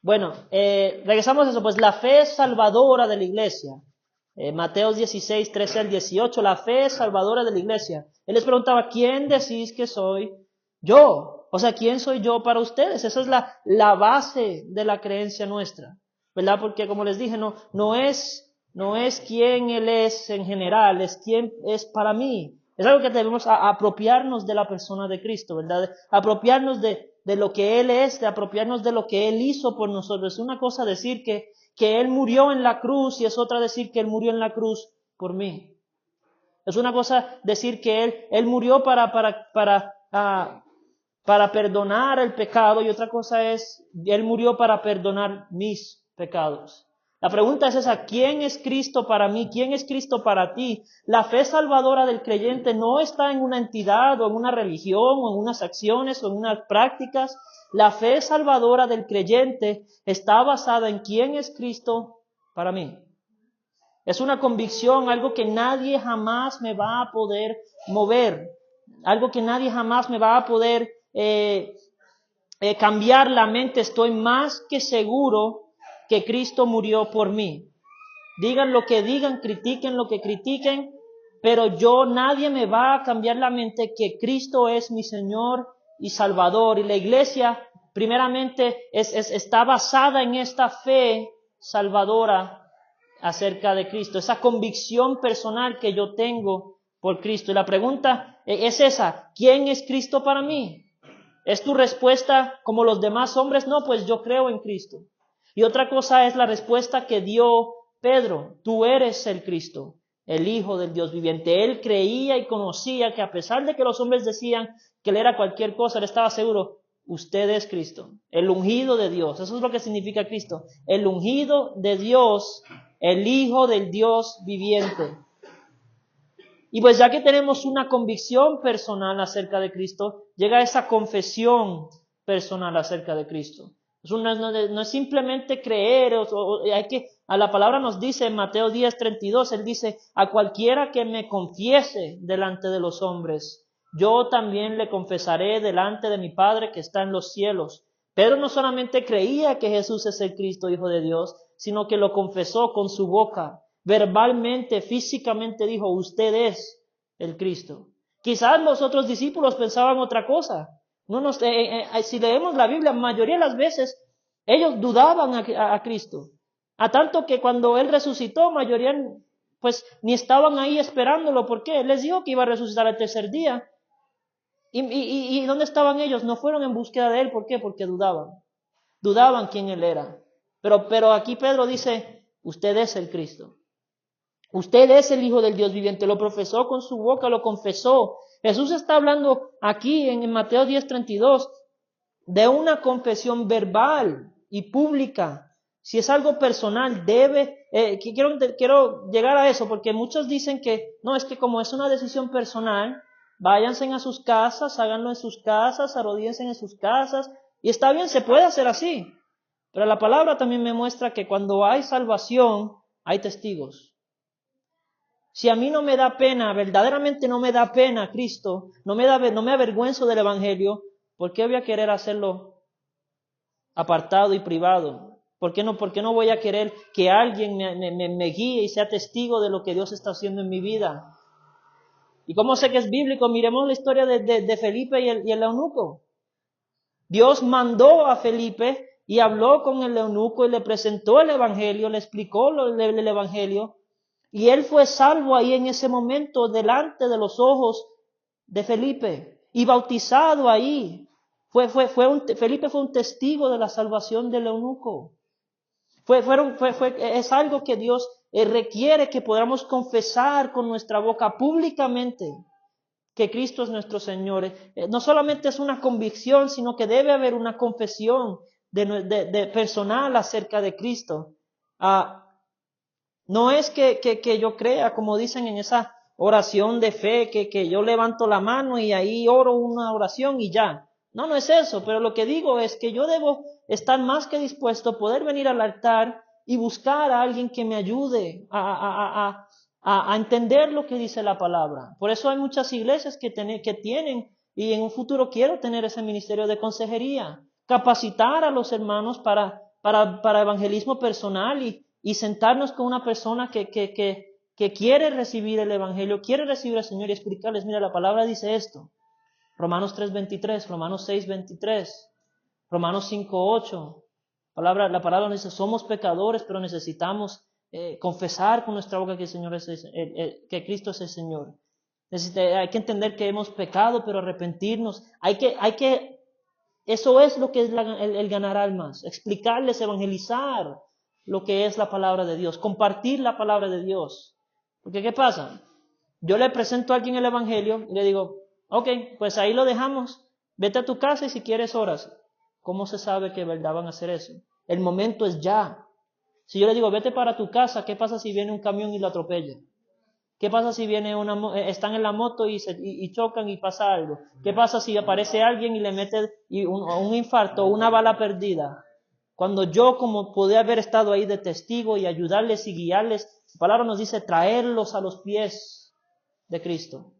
Bueno, regresamos a eso, pues la fe es salvadora de la iglesia. Mateo 16, 13 al 18, la fe es salvadora de la iglesia. Él les preguntaba, ¿quién decís que soy yo? O sea, ¿quién soy yo para ustedes? Esa es la base de la creencia nuestra, ¿verdad? Porque como les dije, no es quién Él es en general, es quién es para mí. Es algo que debemos apropiarnos de la persona de Cristo, ¿verdad? Apropiarnos de lo que Él es, de apropiarnos de lo que Él hizo por nosotros. Es una cosa decir que Él murió en la cruz y es otra decir que Él murió en la cruz por mí. Es una cosa decir que Él murió para perdonar el pecado y otra cosa es, Él murió para perdonar mis pecados. La pregunta es esa, ¿quién es Cristo para mí? ¿Quién es Cristo para ti? La fe salvadora del creyente no está en una entidad o en una religión o en unas acciones o en unas prácticas. La fe salvadora del creyente está basada en quién es Cristo para mí. Es una convicción, algo que nadie jamás me va a poder mover, algo que nadie jamás me va a poder cambiar la mente. Estoy más que seguro que Cristo murió por mí. Digan lo que digan, critiquen lo que critiquen, pero nadie me va a cambiar la mente que Cristo es mi Señor y Salvador. Y la iglesia, primeramente, está basada en esta fe salvadora acerca de Cristo, esa convicción personal que yo tengo por Cristo. Y la pregunta es esa, ¿quién es Cristo para mí? ¿Es tu respuesta como los demás hombres? No, pues yo creo en Cristo. Y otra cosa es la respuesta que dio Pedro, tú eres el Cristo, el Hijo del Dios viviente. Él creía y conocía que a pesar de que los hombres decían que él era cualquier cosa, él estaba seguro, usted es Cristo, el ungido de Dios. Eso es lo que significa Cristo, el ungido de Dios, el Hijo del Dios viviente. Y pues ya que tenemos una convicción personal acerca de Cristo, llega esa confesión personal acerca de Cristo. No es simplemente creer, a la palabra nos dice en Mateo 10:32, Él dice, a cualquiera que me confiese delante de los hombres, yo también le confesaré delante de mi Padre que está en los cielos. Pedro no solamente creía que Jesús es el Cristo, Hijo de Dios, sino que lo confesó con su boca. Verbalmente, físicamente dijo, usted es el Cristo. Quizás los otros discípulos pensaban otra cosa. Si leemos la Biblia, la mayoría de las veces ellos dudaban a Cristo. A tanto que cuando Él resucitó, mayoría pues ni estaban ahí esperándolo. ¿Por qué? Él les dijo que iba a resucitar el tercer día. ¿Y dónde estaban ellos? No fueron en búsqueda de Él. ¿Por qué? Porque dudaban. Dudaban quién Él era. Pero aquí Pedro dice, usted es el Cristo. Usted es el Hijo del Dios viviente, lo profesó con su boca, lo confesó. Jesús está hablando aquí en Mateo 10:32 de una confesión verbal y pública. Si es algo personal, quiero llegar a eso, porque muchos dicen que no, es que como es una decisión personal, váyanse a sus casas, háganlo en sus casas, arrodíllense en sus casas, y está bien, se puede hacer así. Pero la palabra también me muestra que cuando hay salvación, hay testigos. Si a mí no me da pena, verdaderamente no me da pena Cristo, no me avergüenzo del Evangelio, ¿por qué voy a querer hacerlo apartado y privado? ¿Por qué no voy a querer que alguien me guíe y sea testigo de lo que Dios está haciendo en mi vida? ¿Y cómo sé que es bíblico? Miremos la historia de Felipe y el eunuco. Dios mandó a Felipe y habló con el eunuco y le presentó el Evangelio, le explicó el Evangelio. Y él fue salvo ahí en ese momento delante de los ojos de Felipe y bautizado ahí. Felipe fue un testigo de la salvación del eunuco. Es algo que Dios requiere que podamos confesar con nuestra boca públicamente que Cristo es nuestro Señor. No solamente es una convicción, sino que debe haber una confesión de personal acerca de Cristo. No es que yo crea, como dicen en esa oración de fe, que yo levanto la mano y ahí oro una oración y ya. No es eso, pero lo que digo es que yo debo estar más que dispuesto a poder venir al altar y buscar a alguien que me ayude a entender lo que dice la palabra. Por eso hay muchas iglesias que tienen, y en un futuro quiero tener ese ministerio de consejería, capacitar a los hermanos para evangelismo personal y sentarnos con una persona que quiere recibir el Evangelio, quiere recibir al Señor y explicarles, mira, la palabra dice esto. Romanos 3:23, Romanos 6:23, Romanos 5:8. La palabra nos dice, somos pecadores, pero necesitamos confesar con nuestra boca que el Señor que Cristo es el Señor. Hay que entender que hemos pecado, pero arrepentirnos. Eso es lo que es el ganar almas. Explicarles, evangelizar lo que es la palabra de Dios. Compartir la palabra de Dios. Porque ¿qué pasa? Yo le presento a alguien el Evangelio y le digo, ok, pues ahí lo dejamos. Vete a tu casa y si quieres oras. ¿Cómo se sabe que de verdad van a hacer eso? El momento es ya. Si yo le digo, vete para tu casa, ¿qué pasa si viene un camión y lo atropella? ¿Qué pasa si viene están en la moto y chocan y pasa algo? ¿Qué pasa si aparece alguien y le mete un infarto o una bala perdida? Cuando yo, como podía haber estado ahí de testigo y ayudarles y guiarles, la palabra nos dice traerlos a los pies de Cristo.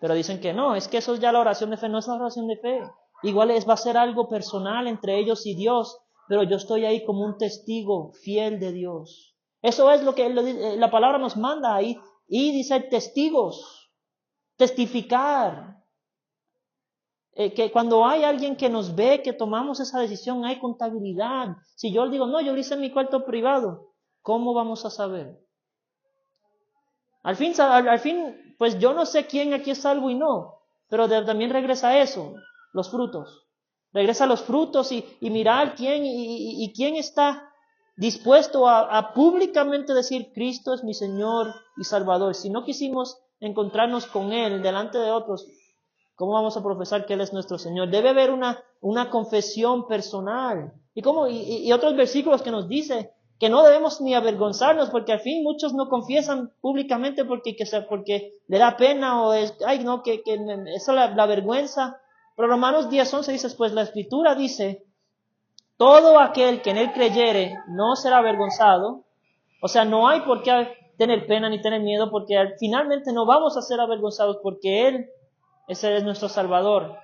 Pero dicen que no, es que eso es ya la oración de fe, no es la oración de fe. Igual va a ser algo personal entre ellos y Dios, pero yo estoy ahí como un testigo fiel de Dios. Eso es lo que la palabra nos manda ahí. Y dice testigos, testificar. Que cuando hay alguien que nos ve, que tomamos esa decisión, hay contabilidad. Si yo digo, no, yo lo hice en mi cuarto privado, ¿cómo vamos a saber? Al fin, pues yo no sé quién aquí es salvo y no, pero también regresa a eso, los frutos. Regresa a los frutos y mirar quién y quién está dispuesto a públicamente decir, Cristo es mi Señor y Salvador. Si no quisimos encontrarnos con Él delante de otros, ¿cómo vamos a profesar que Él es nuestro Señor? Debe haber una confesión personal. Y otros versículos que nos dice que no debemos ni avergonzarnos, porque al fin muchos no confiesan públicamente porque le da pena o es, ay no, que esa es la vergüenza. Pero Romanos 10:11 dice, pues la Escritura dice, todo aquel que en Él creyere no será avergonzado. O sea, no hay por qué tener pena ni tener miedo, porque finalmente no vamos a ser avergonzados porque Él, ese es nuestro Salvador.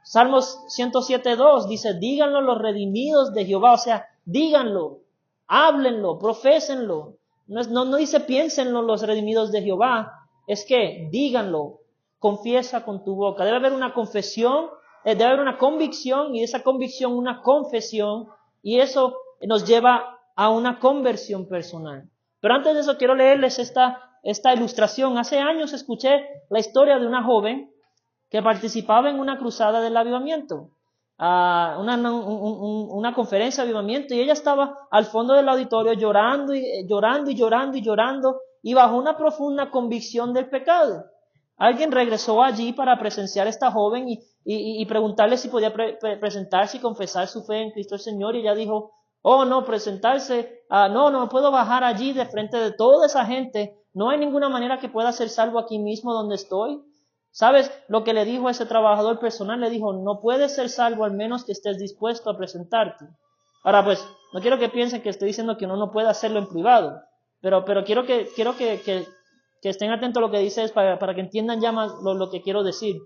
Salmos 107:2 dice, díganlo los redimidos de Jehová, o sea, díganlo, háblenlo, profésenlo. No dice piénsenlo los redimidos de Jehová, es que díganlo, confiesa con tu boca. Debe haber una confesión, debe haber una convicción y esa convicción una confesión y eso nos lleva a una conversión personal. Pero antes de eso quiero leerles esta ilustración. Hace años escuché la historia de una joven que participaba en una cruzada del avivamiento, una conferencia de avivamiento, y ella estaba al fondo del auditorio llorando y llorando, y bajo una profunda convicción del pecado. Alguien regresó allí para presenciar a esta joven y preguntarle si podía presentarse y confesar su fe en Cristo el Señor, y ella dijo, oh no, presentarse, no puedo bajar allí de frente de toda esa gente, no hay ninguna manera que pueda ser salvo aquí mismo donde estoy. ¿Sabes lo que le dijo a ese trabajador personal? Le dijo, no puedes ser salvo al menos que estés dispuesto a presentarte. Ahora pues, no quiero que piensen que estoy diciendo que uno no puede hacerlo en privado, pero quiero que estén atentos a lo que dice para que entiendan ya más lo que quiero decir.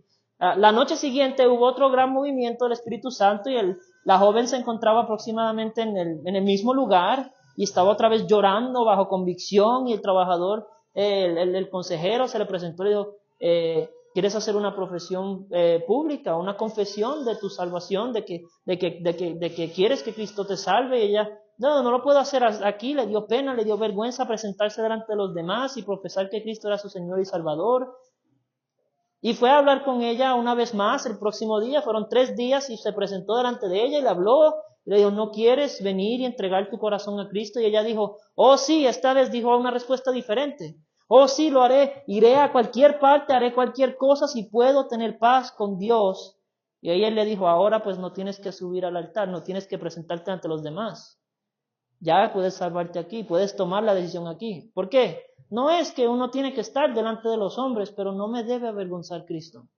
La noche siguiente hubo otro gran movimiento del Espíritu Santo y la joven se encontraba aproximadamente en el mismo lugar y estaba otra vez llorando bajo convicción y el trabajador, el consejero se le presentó y le dijo, ¿quieres hacer una profesión pública, una confesión de tu salvación, de que quieres que Cristo te salve? Y ella, no lo puedo hacer aquí. Le dio pena, le dio vergüenza presentarse delante de los demás y profesar que Cristo era su Señor y Salvador. Y fue a hablar con ella una vez más el próximo día, fueron 3 días y se presentó delante de ella y le habló. Y le dijo, ¿no quieres venir y entregar tu corazón a Cristo? Y ella dijo, oh sí, esta vez dijo una respuesta diferente. Oh sí, lo haré, iré a cualquier parte, haré cualquier cosa si puedo tener paz con Dios. Y ella le dijo, ahora pues no tienes que subir al altar, no tienes que presentarte ante los demás. Ya puedes salvarte aquí, puedes tomar la decisión aquí. ¿Por qué? No es que uno tiene que estar delante de los hombres, pero no me debe avergonzar Cristo.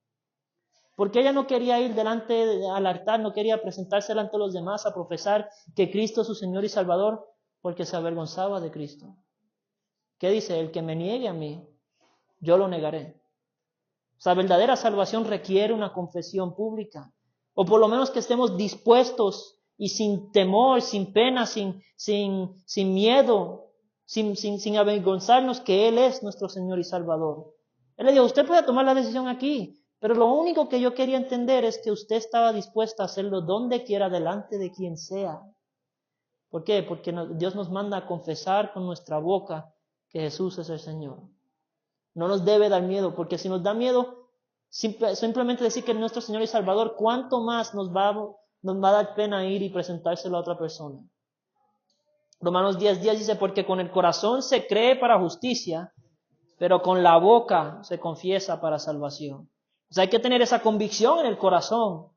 Porque ella no quería ir al altar, no quería presentarse delante de los demás a profesar que Cristo es su Señor y Salvador, porque se avergonzaba de Cristo. ¿Qué dice? El que me niegue a mí, yo lo negaré. O sea, verdadera salvación requiere una confesión pública. O por lo menos que estemos dispuestos y sin temor, sin pena, sin miedo, sin avergonzarnos que Él es nuestro Señor y Salvador. Él le dijo, usted puede tomar la decisión aquí, pero lo único que yo quería entender es que usted estaba dispuesta a hacerlo donde quiera, delante de quien sea. ¿Por qué? Porque Dios nos manda a confesar con nuestra boca que Jesús es el Señor. No nos debe dar miedo, porque si nos da miedo, simplemente decir que es nuestro Señor y Salvador, ¿cuánto más nos va a dar pena ir y presentárselo a otra persona? Romanos 10:10 dice, porque con el corazón se cree para justicia, pero con la boca se confiesa para salvación. O sea, hay que tener esa convicción en el corazón,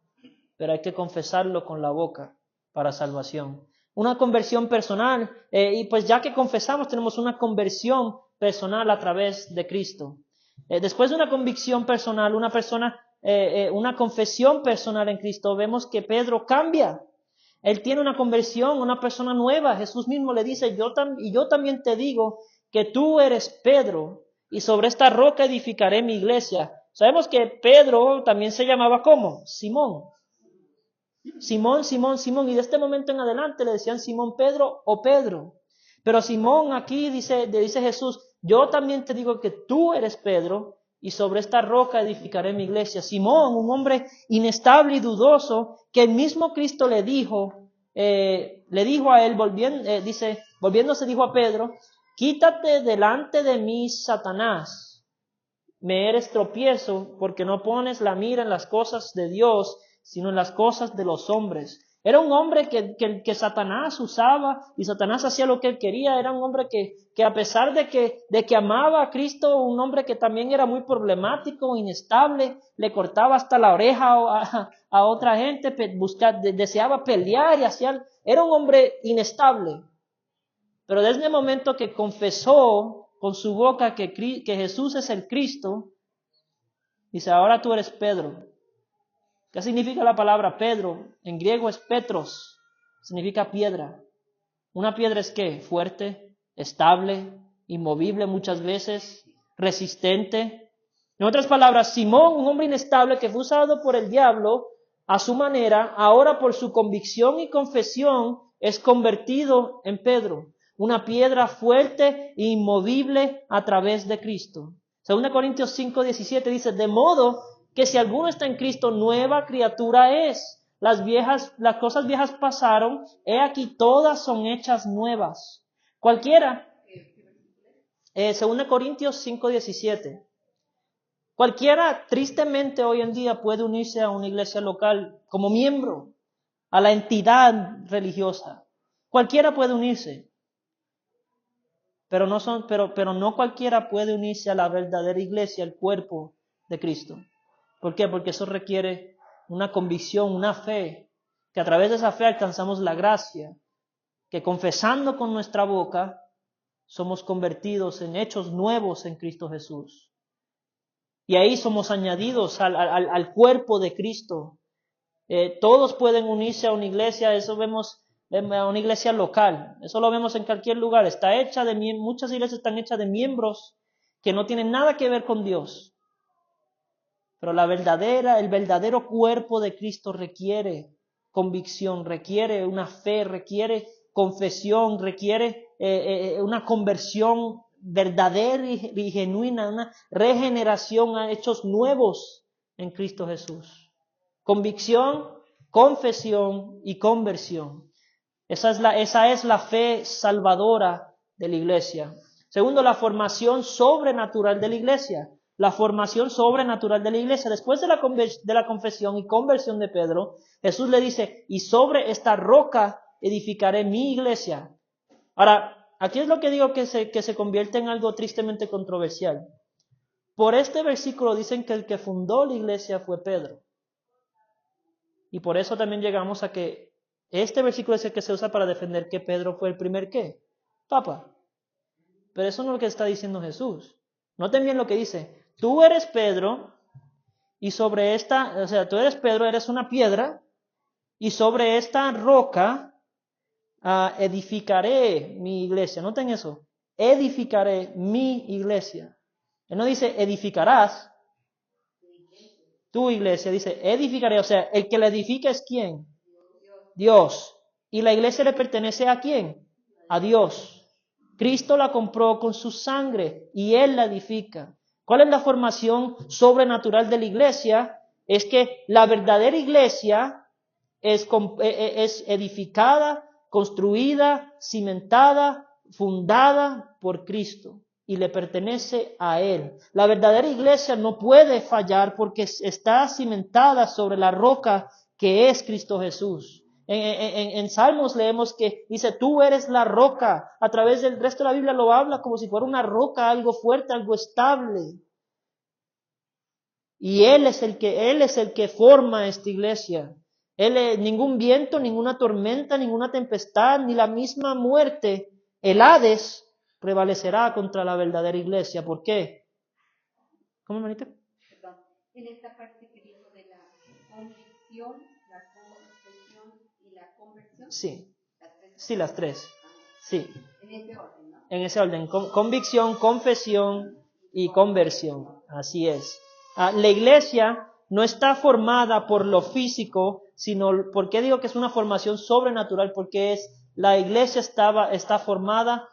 pero hay que confesarlo con la boca para salvación. Una conversión personal, y pues ya que confesamos, tenemos una conversión personal a través de Cristo. Después de una convicción personal, una confesión personal en Cristo, vemos que Pedro cambia. Él tiene una conversión, una persona nueva. Jesús mismo le dice, yo también te digo que tú eres Pedro, y sobre esta roca edificaré mi iglesia. Sabemos que Pedro también se llamaba ¿cómo? Simón. Simón, Simón, Simón, y de este momento en adelante le decían Simón Pedro o Pedro. Pero Simón aquí le dice Jesús, yo también te digo que tú eres Pedro, y sobre esta roca edificaré mi iglesia. Simón, un hombre inestable y dudoso, que el mismo Cristo le dijo a él, volviéndose dijo a Pedro, quítate delante de mí, Satanás, me eres tropiezo, porque no pones la mira en las cosas de Dios, sino en las cosas de los hombres. Era un hombre que Satanás usaba, y Satanás hacía lo que él quería. Era un hombre que a pesar de que amaba a Cristo, un hombre que también era muy problemático, inestable, le cortaba hasta la oreja a otra gente, deseaba pelear era un hombre inestable. Pero desde el momento que confesó con su boca que Jesús es el Cristo, dice, ahora tú eres Pedro. ¿Qué significa la palabra Pedro? En griego es Petros, significa piedra. Una piedra es ¿qué? Fuerte, estable, inmovible muchas veces, resistente. En otras palabras, Simón, un hombre inestable que fue usado por el diablo a su manera, ahora por su convicción y confesión es convertido en Pedro, una piedra fuerte e inmovible a través de Cristo. 2 Corintios 5:17 dice, de modo que si alguno está en Cristo, nueva criatura es. Las cosas viejas pasaron, he aquí todas son hechas nuevas. Cualquiera, 2 Corintios 5:17. Cualquiera, tristemente hoy en día, puede unirse a una iglesia local como miembro, a la entidad religiosa. Cualquiera puede unirse. Pero no cualquiera puede unirse a la verdadera iglesia, el cuerpo de Cristo. ¿Por qué? Porque eso requiere una convicción, una fe, que a través de esa fe alcanzamos la gracia, que confesando con nuestra boca somos convertidos en hechos nuevos en Cristo Jesús. Y ahí somos añadidos al cuerpo de Cristo. Todos pueden unirse a una iglesia, eso vemos a una iglesia local, eso lo vemos en cualquier lugar. Muchas iglesias están hechas de miembros que no tienen nada que ver con Dios. Pero el verdadero cuerpo de Cristo requiere convicción, requiere una fe, requiere confesión, requiere una conversión verdadera y genuina, una regeneración a hechos nuevos en Cristo Jesús. Convicción, confesión y conversión. Esa es la fe salvadora de la iglesia. Segundo, la formación sobrenatural de la iglesia. La formación sobrenatural de la iglesia. Después de la confesión y conversión de Pedro, Jesús le dice, y sobre esta roca edificaré mi iglesia. Ahora, aquí es lo que digo que se convierte en algo tristemente controversial. Por este versículo dicen que el que fundó la iglesia fue Pedro. Y por eso también llegamos a que este versículo es el que se usa para defender que Pedro fue el primer ¿qué? Papa. Pero eso no es lo que está diciendo Jesús. Noten bien lo que dice. Tú eres Pedro, y tú eres Pedro, eres una piedra, y sobre esta roca edificaré mi iglesia. Noten eso. Edificaré mi iglesia. Él no dice edificarás tu iglesia, dice edificaré. O sea, el que la edifica es ¿quién? Dios. ¿Y la iglesia le pertenece a quién? A Dios. Cristo la compró con su sangre y Él la edifica. ¿Cuál es la formación sobrenatural de la iglesia? Es que la verdadera iglesia es edificada, construida, cimentada, fundada por Cristo y le pertenece a Él. La verdadera iglesia no puede fallar porque está cimentada sobre la roca que es Cristo Jesús. En Salmos leemos que dice, tú eres la roca. A través del resto de la Biblia lo habla como si fuera una roca, algo fuerte, algo estable. Y Él es el que forma esta iglesia. Ningún viento, ninguna tormenta, ninguna tempestad, ni la misma muerte, el Hades, prevalecerá contra la verdadera iglesia. ¿Por qué? ¿Cómo, hermanita? Perdón. En esta parte que dijo de la convicción, la confesión y la conversión. Sí. Sí, las tres. Sí. En ese orden, ¿no? En ese orden. Convicción, confesión y conversión. Así es. La iglesia no está formada por lo físico, sino, ¿por qué digo que es una formación sobrenatural? Porque la iglesia está formada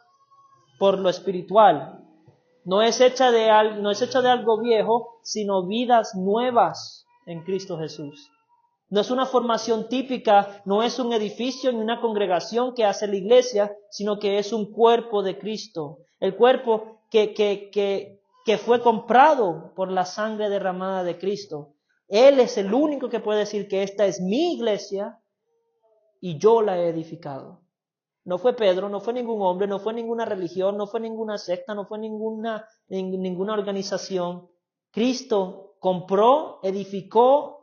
por lo espiritual. No es hecha de algo viejo, sino vidas nuevas en Cristo Jesús. No es una formación típica, no es un edificio ni una congregación que hace la iglesia, sino que es un cuerpo de Cristo. El cuerpo que fue comprado por la sangre derramada de Cristo. Él es el único que puede decir que esta es mi iglesia y yo la he edificado. No fue Pedro, no fue ningún hombre, no fue ninguna religión, no fue ninguna secta, no fue ninguna organización. Cristo compró, edificó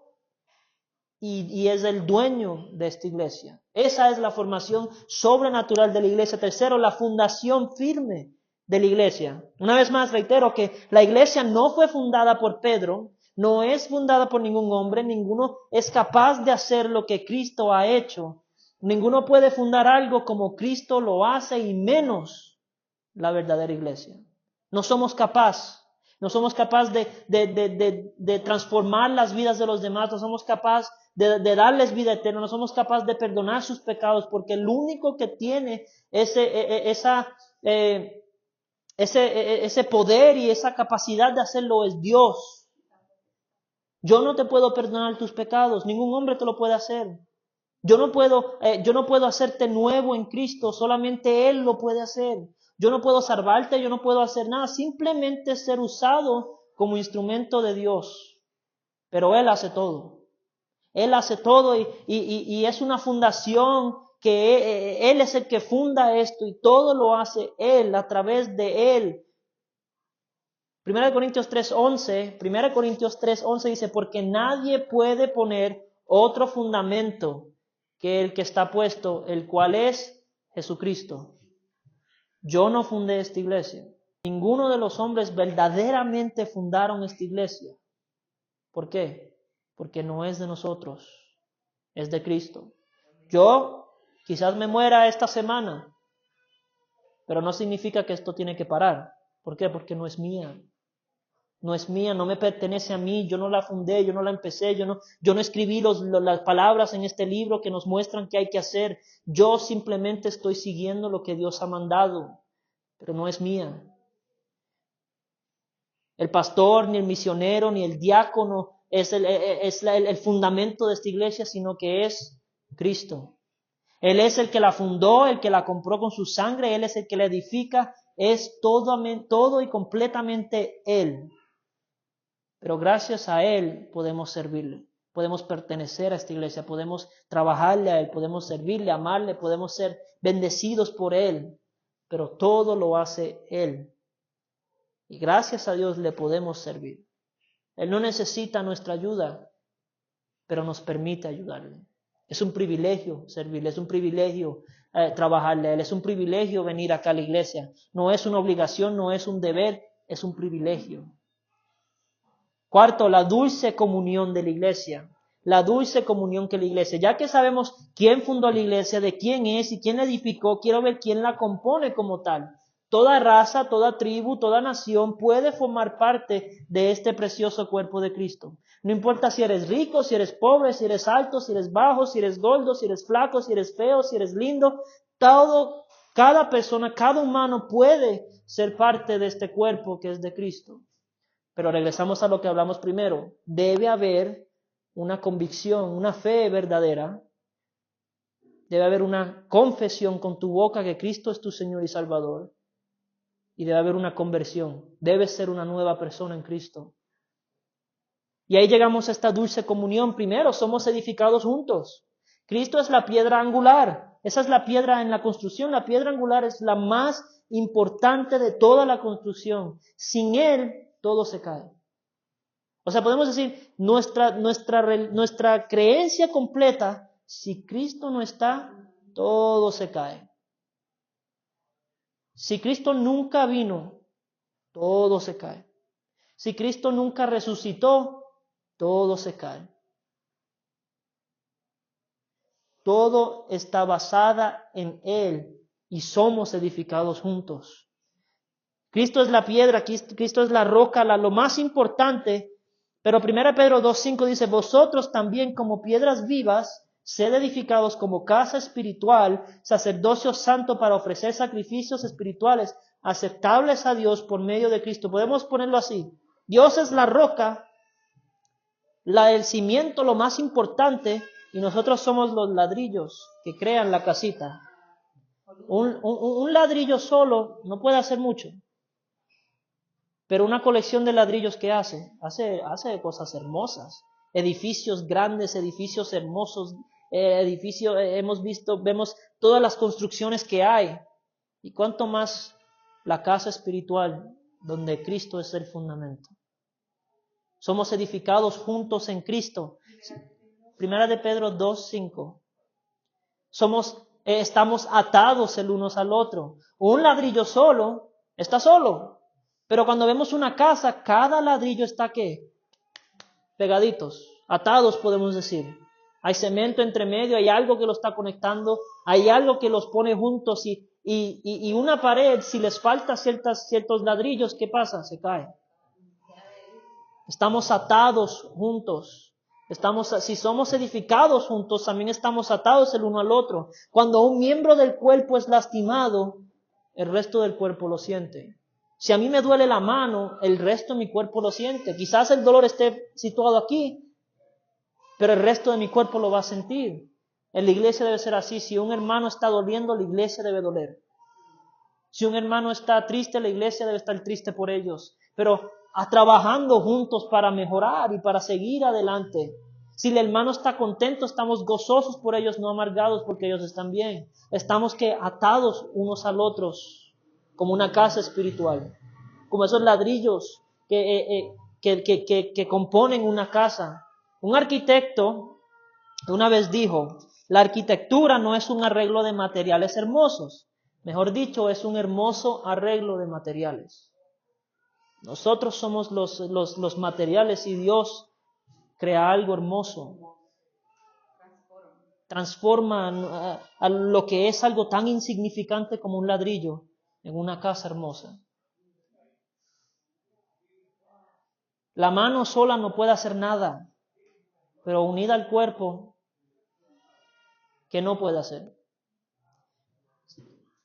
y es el dueño de esta iglesia. Esa es la formación sobrenatural de la iglesia. Tercero, la fundación firme de la iglesia. Una vez más reitero que la iglesia no fue fundada por Pedro, no es fundada por ningún hombre, ninguno es capaz de hacer lo que Cristo ha hecho. Ninguno puede fundar algo como Cristo lo hace y menos la verdadera iglesia. No somos capaces. No somos capaces de transformar las vidas de los demás, no somos capaces de darles vida eterna, no somos capaces de perdonar sus pecados, porque el único que tiene ese poder y esa capacidad de hacerlo es Dios. Yo no te puedo perdonar tus pecados, ningún hombre te lo puede hacer. Yo no puedo hacerte nuevo en Cristo, solamente Él lo puede hacer. Yo no puedo salvarte, yo no puedo hacer nada, simplemente ser usado como instrumento de Dios. Pero Él hace todo. Él hace todo y es una fundación que Él es el que funda esto y todo lo hace Él, a través de Él. 1 Corintios 3:11 dice, porque nadie puede poner otro fundamento que el que está puesto, el cual es Jesucristo. Yo no fundé esta iglesia. Ninguno de los hombres verdaderamente fundaron esta iglesia. ¿Por qué? Porque no es de nosotros, es de Cristo. Yo quizás me muera esta semana, pero no significa que esto tiene que parar. ¿Por qué? Porque no es mía. No es mía, no me pertenece a mí, yo no la fundé, yo no la empecé, yo no escribí las palabras en este libro que nos muestran qué hay que hacer. Yo simplemente estoy siguiendo lo que Dios ha mandado, pero no es mía. El pastor, ni el misionero, ni el diácono es el fundamento de esta iglesia, sino que es Cristo. Él es el que la fundó, el que la compró con su sangre, Él es el que la edifica, es todo y completamente Él. Pero gracias a Él podemos servirle, podemos pertenecer a esta iglesia, podemos trabajarle a Él, podemos servirle, amarle, podemos ser bendecidos por Él. Pero todo lo hace Él. Y gracias a Dios le podemos servir. Él no necesita nuestra ayuda, pero nos permite ayudarle. Es un privilegio servirle, es un privilegio trabajarle a Él, es un privilegio venir acá a la iglesia. No es una obligación, no es un deber, es un privilegio. Cuarto, la dulce comunión de la iglesia. La dulce comunión que la iglesia. Ya que sabemos quién fundó la iglesia, de quién es y quién la edificó, quiero ver quién la compone como tal. toda raza, toda tribu, toda nación puede formar parte de este precioso cuerpo de Cristo. No importa si eres rico, si eres pobre, si eres alto, si eres bajo, si eres gordo, si eres flaco, si eres feo, si eres lindo, cada persona, cada humano puede ser parte de este cuerpo que es de Cristo. Pero regresamos a lo que hablamos primero. Debe haber una convicción, una fe verdadera. Debe haber una confesión con tu boca que Cristo es tu Señor y Salvador. Y debe haber una conversión. Debes ser una nueva persona en Cristo. Y ahí llegamos a esta dulce comunión. Primero, somos edificados juntos. Cristo es la piedra angular. Esa es la piedra en la construcción. La piedra angular es la más importante de toda la construcción. Sin Él, todo se cae. O sea, podemos decir, nuestra creencia completa, si Cristo no está, todo se cae. Si Cristo nunca vino, todo se cae. Si Cristo nunca resucitó, todo se cae. Todo está basada en Él y somos edificados juntos. Cristo es la piedra, Cristo es la roca, lo más importante. Pero 1 Pedro 2:5 dice, vosotros también como piedras vivas, sed edificados como casa espiritual, sacerdocio santo para ofrecer sacrificios espirituales aceptables a Dios por medio de Cristo. Podemos ponerlo así. Dios es la roca, el cimiento, lo más importante, y nosotros somos los ladrillos que crean la casita. Un ladrillo solo no puede hacer mucho. Pero una colección de ladrillos que hace cosas hermosas. Edificios grandes, edificios hermosos, vemos todas las construcciones que hay. Y cuánto más la casa espiritual donde Cristo es el fundamento. Somos edificados juntos en Cristo. 1 de Pedro 2:5. Estamos atados el unos al otro. Un ladrillo solo está solo. Pero cuando vemos una casa, cada ladrillo está ¿qué? Pegaditos, atados podemos decir. Hay cemento entre medio, hay algo que lo está conectando, hay algo que los pone juntos y una pared, si les falta ciertos ladrillos, ¿qué pasa? Se cae. Estamos atados juntos. Si somos edificados juntos, también estamos atados el uno al otro. Cuando un miembro del cuerpo es lastimado, el resto del cuerpo lo siente. Si a mí me duele la mano, el resto de mi cuerpo lo siente. Quizás el dolor esté situado aquí, pero el resto de mi cuerpo lo va a sentir. En la iglesia debe ser así. Si un hermano está doliendo, la iglesia debe doler. Si un hermano está triste, la iglesia debe estar triste por ellos. Pero trabajando juntos para mejorar y para seguir adelante. Si el hermano está contento, estamos gozosos por ellos, no amargados porque ellos están bien. Estamos atados unos al otros. Como una casa espiritual, como esos ladrillos que componen una casa. Un arquitecto una vez dijo, la arquitectura no es un arreglo de materiales hermosos, mejor dicho, es un hermoso arreglo de materiales. Nosotros somos los materiales y Dios crea algo hermoso. Transforma a lo que es algo tan insignificante como un ladrillo en una casa hermosa. La mano sola no puede hacer nada, pero unida al cuerpo, ¿qué no puede hacer?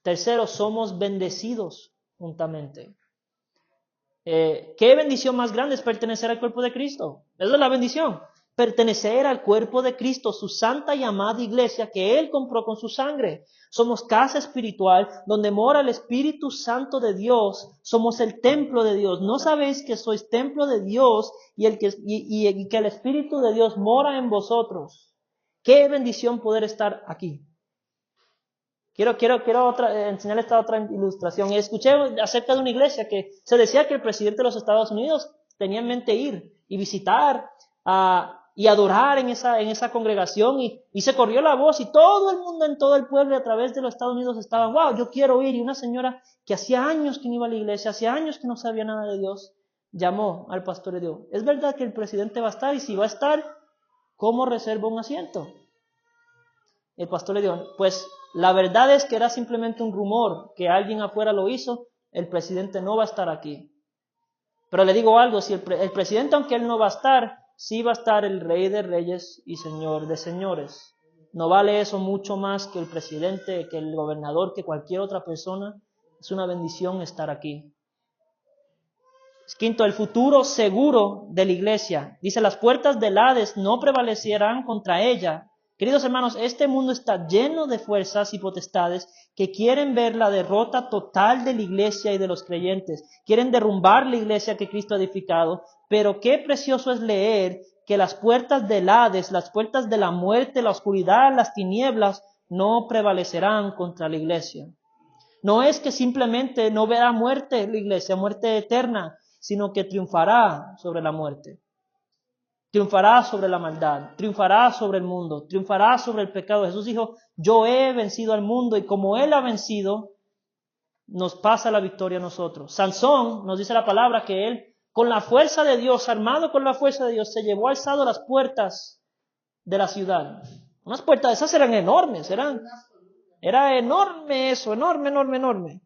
Tercero, somos bendecidos juntamente. ¿Qué bendición más grande es pertenecer al cuerpo de Cristo? Esa es la bendición. Pertenecer al cuerpo de Cristo, su santa y amada iglesia que Él compró con su sangre. Somos casa espiritual donde mora el Espíritu Santo de Dios. Somos el templo de Dios. ¿No sabéis que sois templo de Dios y que el Espíritu de Dios mora en vosotros? Qué bendición poder estar aquí. Quiero enseñar esta otra ilustración. Escuché acerca de una iglesia que se decía que el presidente de los Estados Unidos tenía en mente ir y visitar y adorar en esa congregación y se corrió la voz y todo el mundo en todo el pueblo y a través de los Estados Unidos estaba, wow, yo quiero ir. Y una señora que hacía años que no iba a la iglesia, hacía años que no sabía nada de Dios, llamó al pastor y dijo, ¿es verdad que el presidente va a estar? Y si va a estar, ¿cómo reserva un asiento? El pastor le dijo, pues la verdad es que era simplemente un rumor, que alguien afuera lo hizo, el presidente no va a estar aquí. Pero le digo algo, si el presidente, aunque él no va a estar, sí va a estar el Rey de Reyes y Señor de Señores. ¿No vale eso mucho más que el presidente, que el gobernador, que cualquier otra persona? Es una bendición estar aquí. Quinto, el futuro seguro de la iglesia. Dice, las puertas del Hades no prevalecerán contra ella. Queridos hermanos, este mundo está lleno de fuerzas y potestades que quieren ver la derrota total de la iglesia y de los creyentes. Quieren derrumbar la iglesia que Cristo ha edificado. Pero qué precioso es leer que las puertas del Hades, las puertas de la muerte, la oscuridad, las tinieblas, no prevalecerán contra la iglesia. No es que simplemente no verá muerte la iglesia, muerte eterna, sino que triunfará sobre la muerte. Triunfará sobre la maldad, triunfará sobre el mundo, triunfará sobre el pecado. Jesús dijo, yo he vencido al mundo y como Él ha vencido, nos pasa la victoria a nosotros. Sansón, nos dice la palabra que él, con la fuerza de Dios, armado con la fuerza de Dios, se llevó alzado las puertas de la ciudad. Unas puertas, esas eran enormes, era enorme eso, enorme.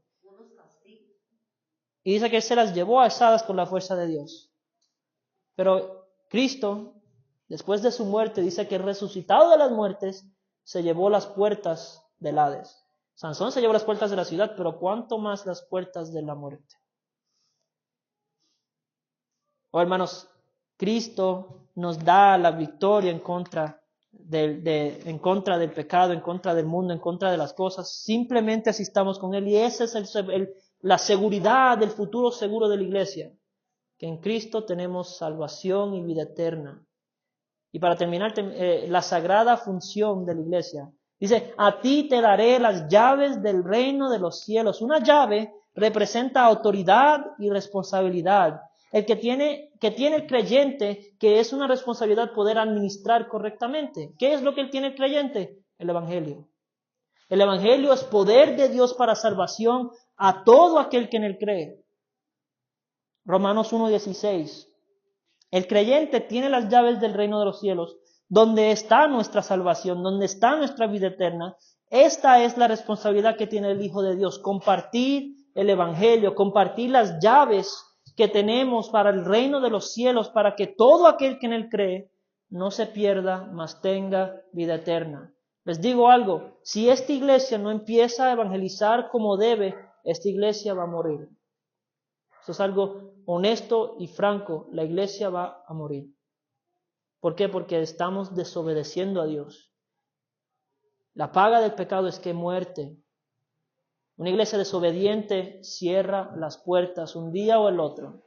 Y dice que él se las llevó alzadas con la fuerza de Dios. Pero Cristo, después de su muerte, dice que resucitado de las muertes, se llevó las puertas del Hades. Sansón se llevó las puertas de la ciudad, pero ¿cuánto más las puertas de la muerte? Oh, hermanos, Cristo nos da la victoria en contra en contra del pecado, en contra del mundo, en contra de las cosas. Simplemente asistamos con Él y esa es la seguridad del futuro seguro de la iglesia. Que en Cristo tenemos salvación y vida eterna. Y para terminar, la sagrada función de la iglesia. Dice, a ti te daré las llaves del reino de los cielos. Una llave representa autoridad y responsabilidad. El que tiene el creyente, que es una responsabilidad poder administrar correctamente. ¿Qué es lo que él tiene el creyente? El Evangelio. El Evangelio es poder de Dios para salvación a todo aquel que en él cree. Romanos 1:16. El creyente tiene las llaves del reino de los cielos, donde está nuestra salvación, donde está nuestra vida eterna. Esta es la responsabilidad que tiene el Hijo de Dios, compartir el Evangelio, compartir las llaves que tenemos para el reino de los cielos, para que todo aquel que en él cree no se pierda, mas tenga vida eterna. Les digo algo, si esta iglesia no empieza a evangelizar como debe, esta iglesia va a morir. Eso es algo honesto y franco. La iglesia va a morir. ¿Por qué? Porque estamos desobedeciendo a Dios. La paga del pecado es que muerte. Una iglesia desobediente cierra las puertas un día o el otro.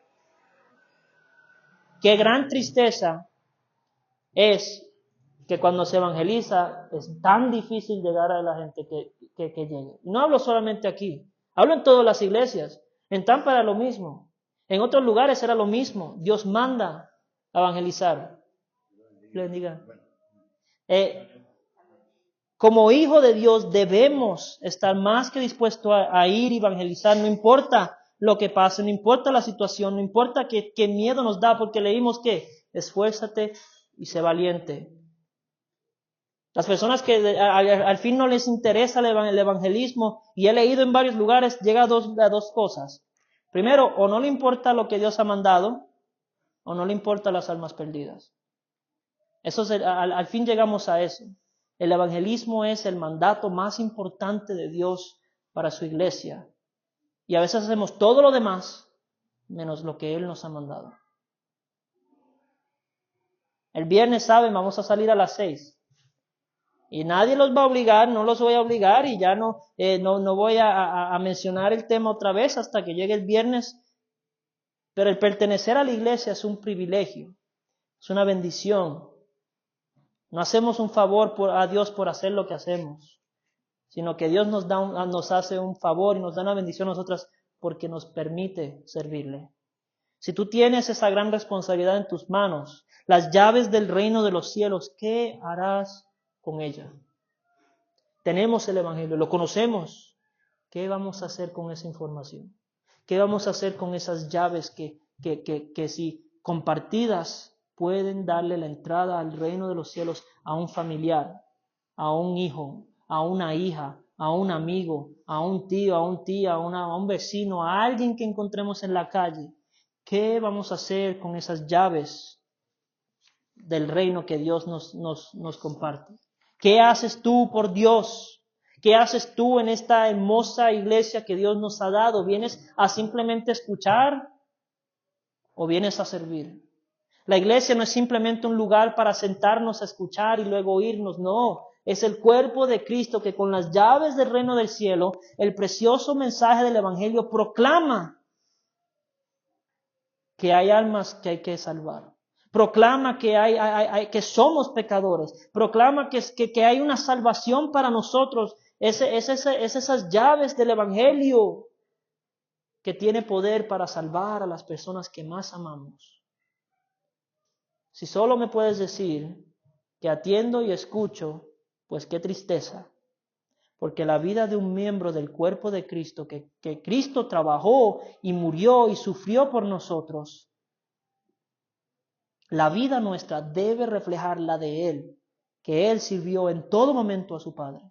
Qué gran tristeza es que cuando se evangeliza es tan difícil llegar a la gente que llegue. No hablo solamente aquí, hablo en todas las iglesias. En Tampa era lo mismo. En otros lugares era lo mismo. Dios manda a evangelizar. Le bendiga. Como hijo de Dios debemos estar más que dispuestos a ir y evangelizar. No importa lo que pase, no importa la situación, no importa qué miedo nos da, porque leímos que esfuérzate y sé valiente. Las personas que al fin no les interesa el evangelismo, y he leído en varios lugares, llega a dos cosas. Primero, o no le importa lo que Dios ha mandado, o no le importa las almas perdidas. Al fin llegamos a eso. El evangelismo es el mandato más importante de Dios para su iglesia. Y a veces hacemos todo lo demás, menos lo que Él nos ha mandado. El viernes, saben, vamos a salir a las 6. Y nadie los va a obligar, no los voy a obligar y ya no voy a mencionar el tema otra vez hasta que llegue el viernes. Pero el pertenecer a la iglesia es un privilegio, es una bendición. No hacemos un favor a Dios por hacer lo que hacemos, sino que Dios nos hace un favor y nos da una bendición a nosotras porque nos permite servirle. Si tú tienes esa gran responsabilidad en tus manos, las llaves del reino de los cielos, ¿qué harás con ella? Tenemos el Evangelio, lo conocemos. ¿Qué vamos a hacer con esa información? ¿Qué vamos a hacer con esas llaves que si compartidas pueden darle la entrada al reino de los cielos a un familiar, a un hijo, a una hija, a un amigo, a un tío, a un tía, a un vecino, a alguien que encontremos en la calle. ¿Qué vamos a hacer con esas llaves del reino que Dios nos comparte? ¿Qué haces tú por Dios? ¿Qué haces tú en esta hermosa iglesia que Dios nos ha dado? ¿Vienes a simplemente escuchar o vienes a servir? La iglesia no es simplemente un lugar para sentarnos a escuchar y luego irnos, no. Es el cuerpo de Cristo que con las llaves del reino del cielo, el precioso mensaje del Evangelio proclama que hay almas que hay que salvar. Proclama que que somos pecadores. Proclama que hay una salvación para nosotros. Es esas llaves del Evangelio que tiene poder para salvar a las personas que más amamos. Si solo me puedes decir que atiendo y escucho, pues qué tristeza. Porque la vida de un miembro del cuerpo de Cristo, que Cristo trabajó y murió y sufrió por nosotros, la vida nuestra debe reflejar la de Él, que Él sirvió en todo momento a su Padre.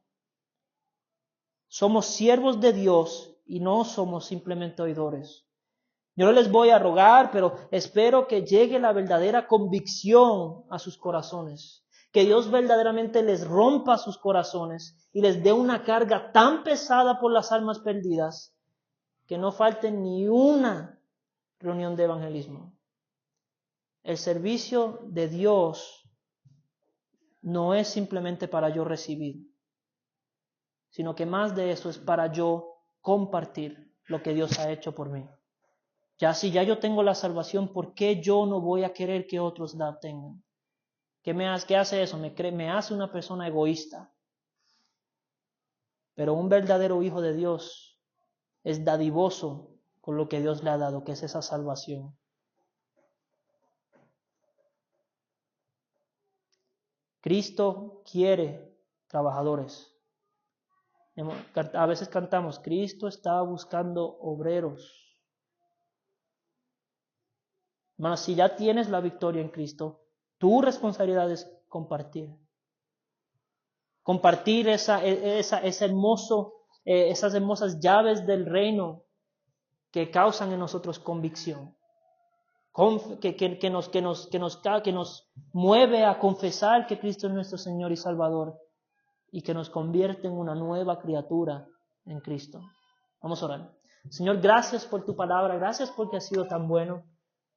Somos siervos de Dios y no somos simplemente oidores. Yo no les voy a rogar, pero espero que llegue la verdadera convicción a sus corazones. Que Dios verdaderamente les rompa sus corazones y les dé una carga tan pesada por las almas perdidas que no falte ni una reunión de evangelismo. El servicio de Dios no es simplemente para yo recibir, sino que más de eso es para yo compartir lo que Dios ha hecho por mí. Si ya yo tengo la salvación, ¿por qué yo no voy a querer que otros la tengan? ¿Qué hace eso? Me hace una persona egoísta. Pero un verdadero hijo de Dios es dadivoso con lo que Dios le ha dado, que es esa salvación. Cristo quiere trabajadores. A veces cantamos, Cristo está buscando obreros. Mas si ya tienes la victoria en Cristo, tu responsabilidad es compartir. Compartir esas hermosas llaves del reino que causan en nosotros convicción. Que nos mueve a confesar que Cristo es nuestro Señor y Salvador y que nos convierte en una nueva criatura en Cristo. Vamos a orar. Señor, gracias por tu palabra, gracias porque has sido tan bueno.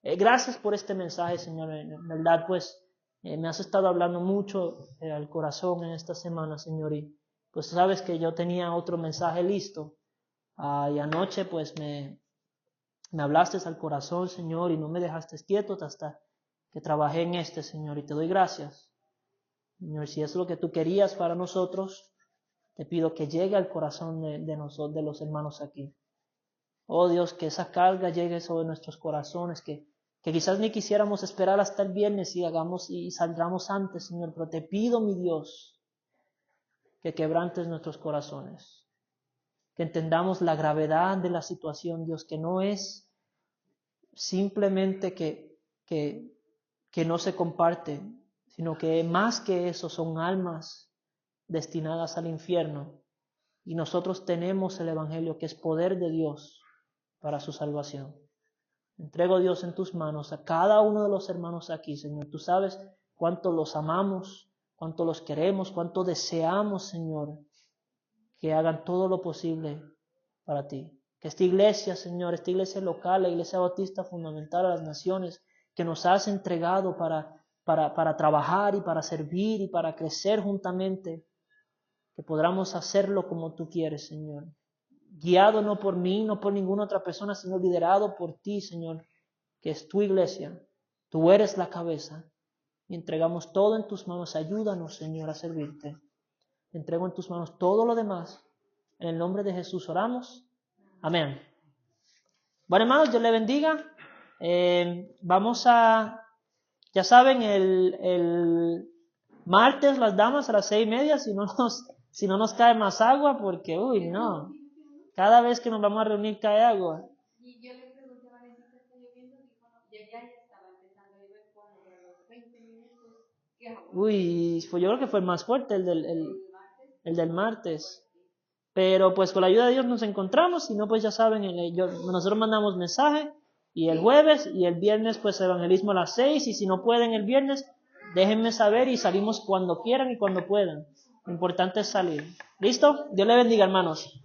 Gracias por este mensaje, Señor. En verdad, pues, me has estado hablando mucho al corazón en esta semana, Señor. Y pues sabes que yo tenía otro mensaje listo. Y anoche, pues, me hablaste al corazón, Señor, y no me dejaste quieto hasta que trabajé en este, Señor. Y te doy gracias. Señor, si es lo que tú querías para nosotros, te pido que llegue al corazón de los hermanos aquí. Oh Dios, que esa carga llegue sobre nuestros corazones, que quizás ni quisiéramos esperar hasta el viernes y saldremos antes, Señor, pero te pido, mi Dios, que quebrantes nuestros corazones, que entendamos la gravedad de la situación, Dios, que no es simplemente que no se comparte, sino que más que eso son almas destinadas al infierno, y nosotros tenemos el Evangelio, que es poder de Dios para su salvación. Entrego, Dios, en tus manos a cada uno de los hermanos aquí, Señor. Tú sabes cuánto los amamos, cuánto los queremos, cuánto deseamos, Señor, que hagan todo lo posible para ti. Que esta iglesia, Señor, esta iglesia local, la Iglesia Bautista Fundamental a las Naciones, que nos has entregado para trabajar y para servir y para crecer juntamente, que podamos hacerlo como tú quieres, Señor. Guiado no por mí, no por ninguna otra persona, sino liderado por ti, Señor, que es tu iglesia. Tú eres la cabeza. Y entregamos todo en tus manos. Ayúdanos, Señor, a servirte. Te entrego en tus manos todo lo demás. En el nombre de Jesús oramos. Amén. Bueno, hermanos, Dios le bendiga. Vamos a, ya saben, el martes las damas a las 6:30, si no nos cae más agua, porque, no. Cada vez que nos vamos a reunir cae agua. Y yo le pregunté a Vanessa, ¿está lloviendo? Dijo, no, ya estaba empezando a llover cuando a los 20 minutos. Pues yo creo que fue el más fuerte, el del martes. Pero pues con la ayuda de Dios nos encontramos, si no pues ya saben, nosotros mandamos mensaje y el jueves y el viernes pues evangelismo a las 6 y si no pueden el viernes, déjenme saber y salimos cuando quieran y cuando puedan. Lo importante es salir. ¿Listo? Dios le bendiga, hermanos.